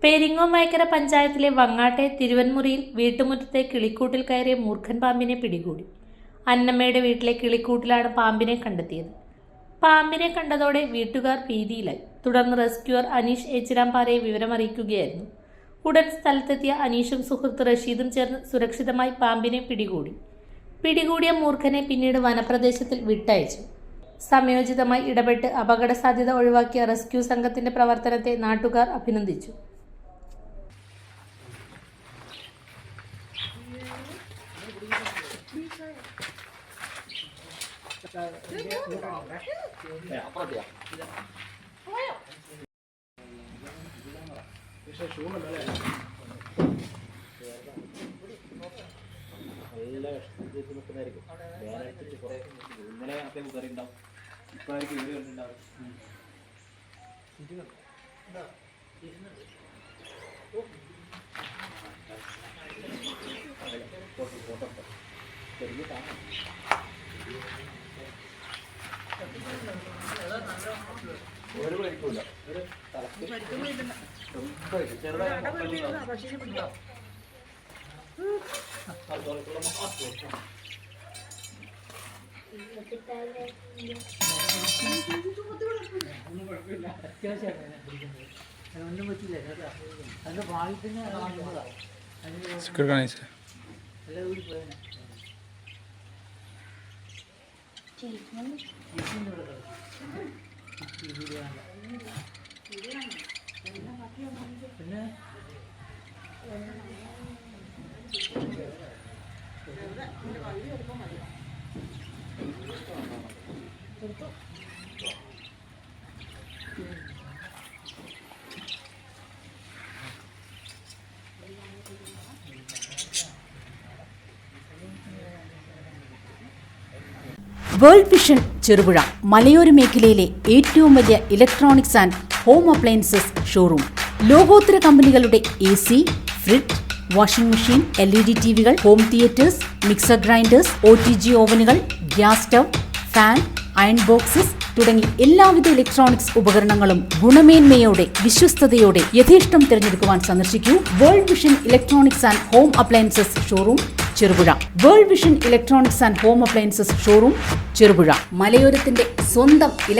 പെരിങ്ങോമൈക്കര പഞ്ചായത്തിലെ വങ്ങാട്ടെ തിരുവൻമുറിയിൽ വീട്ടുമുറ്റത്തെ കിളിക്കൂട്ടിൽ കയറിയ മൂർഖൻ പാമ്പിനെ പിടികൂടി. അന്നമ്മയുടെ വീട്ടിലെ കിളിക്കൂട്ടിലാണ് പാമ്പിനെ കണ്ടെത്തിയത്. പാമ്പിനെ കണ്ടതോടെ വീട്ടുകാർ ഭീതിയിലായി. തുടർന്ന് റെസ്ക്യൂവർ അനീഷ് ഏച്ചിരാംപാറയെ വിവരമറിയിക്കുകയായിരുന്നു. ഉടൻ സ്ഥലത്തെത്തിയ അനീഷും സുഹൃത്ത് റഷീദും ചേർന്ന് സുരക്ഷിതമായി പാമ്പിനെ പിടികൂടിയ മൂർഖനെ പിന്നീട് വനപ്രദേശത്തിൽ വിട്ടയച്ചു. സമയോചിതമായി ഇടപെട്ട് അപകട സാധ്യത ഒഴിവാക്കിയ റെസ്ക്യൂ സംഘത്തിന്റെ പ്രവർത്തനത്തെ നാട്ടുകാർ അഭിനന്ദിച്ചു. വേൾഡ് വിഷൻ ചെറുപുഴ മലയോര മേഖലയിലെ ഏറ്റവും വലിയ electronics and home appliances showroom. ലോകോത്തര കമ്പനികളുടെ AC, fridge, washing machine, LED ടിവികൾ, home theatres, mixer grinders, OTG ഓവനുകൾ, gas stove, fan, iron boxes തുടങ്ങി എല്ലാവിധ ഇലക്ട്രോണിക്സ് ഉപകരണങ്ങളും ഗുണമേന്മയോടെ വിശ്വസ്തയോടെ യഥേഷ്ടം തിരഞ്ഞെടുക്കുവാൻ സന്ദർശിക്കൂ world vision electronics and home appliances showroom Cherupuzha. World vision electronics and home appliances showroom Cherupuzha, മലയോരത്തിന്റെ സ്വന്തം